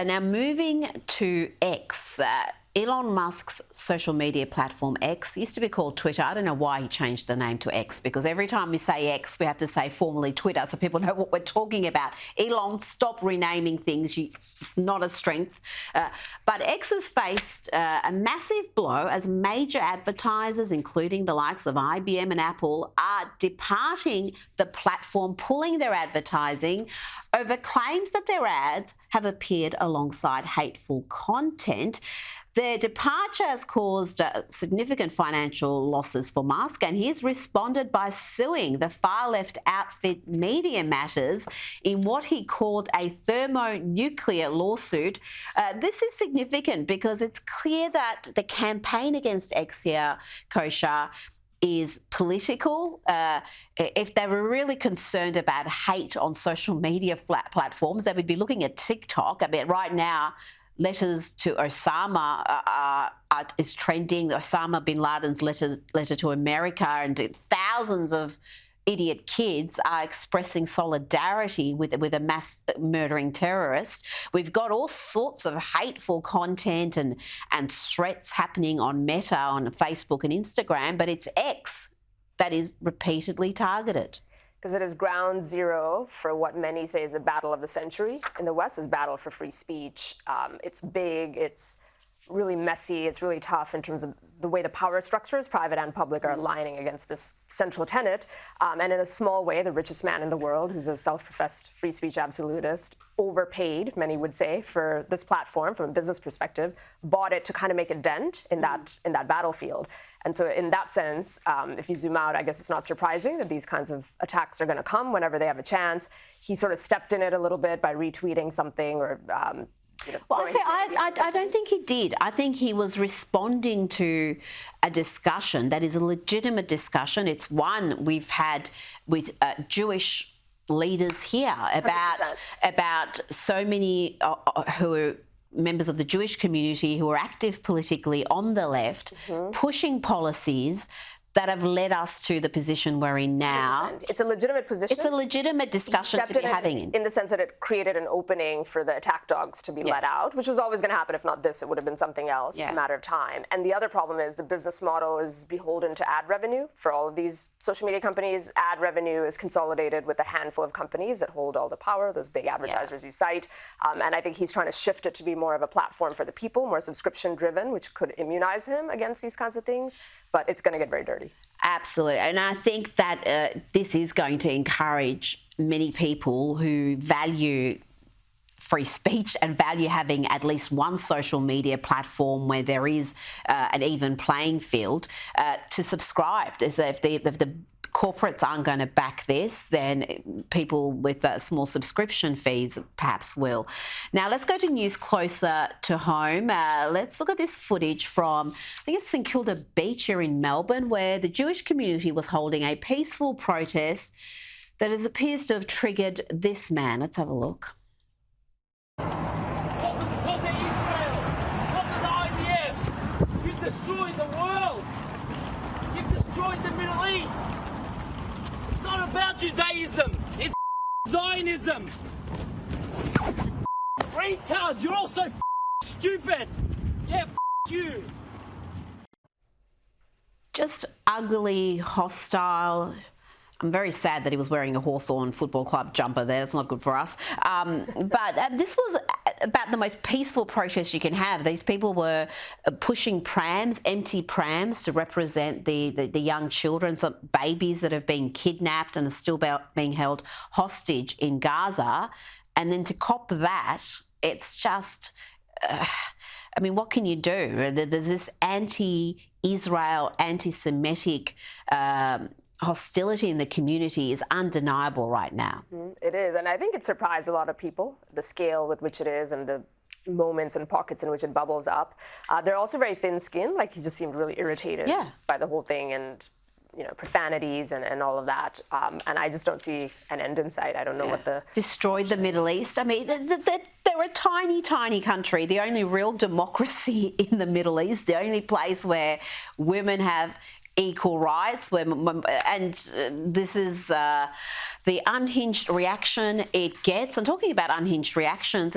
now moving to X. Elon Musk's social media platform X used to be called Twitter. I don't know why he changed the name to X, because every time we say X, we have to say formerly Twitter so people know what we're talking about. Elon, stop renaming things. It's not a strength. But X has faced a massive blow as major advertisers, including the likes of IBM and Apple, are departing the platform, pulling their advertising over claims that their ads have appeared alongside hateful content. Their departure has caused significant financial losses for Musk, and he's responded by suing the far-left outfit Media Matters in what he called a thermonuclear lawsuit. This is significant because it's clear that the campaign against X here, Kosha, is political. If they were really concerned about hate on social media platforms, they would be looking at TikTok. I mean, right now, letters to Osama is trending. Osama bin Laden's letter to America, and thousands of idiot kids are expressing solidarity with a mass murdering terrorist. We've got all sorts of hateful content and threats happening on Meta, on Facebook and Instagram, but it's X that is repeatedly targeted. Because it is ground zero for what many say is the battle of the century. In the West, is battle for free speech. It's big, it's really messy, it's really tough in terms of the way the power structures, private and public, are aligning against this central tenet. And in a small way, the richest man in the world, who's a self-professed free speech absolutist, overpaid, many would say, for this platform from a business perspective, bought it to kind of make a dent in that battlefield. And so in that sense, if you zoom out, I guess it's not surprising that these kinds of attacks are going to come whenever they have a chance. He sort of stepped in it a little bit by retweeting something or well, I don't think he did. I think he was responding to a discussion that is a legitimate discussion. It's one we've had with Jewish leaders here about so many who are members of the Jewish community who are active politically on the left, pushing policies that have led us to the position we're in now. 100%. It's a legitimate position. It's a legitimate discussion to be having. In the sense that it created an opening for the attack dogs to be let out, which was always going to happen. If not this, it would have been something else. It's a matter of time. And the other problem is the business model is beholden to ad revenue. For all of these social media companies, ad revenue is consolidated with a handful of companies that hold all the power, those big advertisers you cite. And I think he's trying to shift it to be more of a platform for the people, more subscription-driven, which could immunize him against these kinds of things. But it's going to get very dirty. Absolutely. And I think that this is going to encourage many people who value free speech and value having at least one social media platform where there is an even playing field to subscribe. As if the corporates aren't going to back this, then people with small subscription fees perhaps will. Now, let's go to news closer to home. Let's look at this footage from, I think it's St Kilda Beach here in Melbourne, where the Jewish community was holding a peaceful protest that appears to have triggered this man. Let's have a look. You've destroyed the world. You've destroyed the Middle East. It's not about Judaism. It's Zionism. Retards, you're all so stupid. Yeah, you. Just ugly, hostile. I'm very sad that he was wearing a Hawthorn Football Club jumper there. It's not good for us. But this was about the most peaceful protest you can have. These people were pushing prams, empty prams, to represent the young children, some babies that have been kidnapped and are still being held hostage in Gaza. And then to cop that, it's just... I mean, what can you do? There's this anti-Israel, anti-Semitic hostility in the community is undeniable right now. It is, and I think it surprised a lot of people, the scale with which it is and the moments and pockets in which it bubbles up. They're also very thin-skinned, like he just seemed really irritated by the whole thing and, you know, profanities and all of that. And I just don't see an end in sight. I don't know what the... Destroyed the Middle East. I mean, they're a tiny, tiny country, the only real democracy in the Middle East, the only place where women have equal rights, and this is the unhinged reaction it gets. I'm talking about unhinged reactions.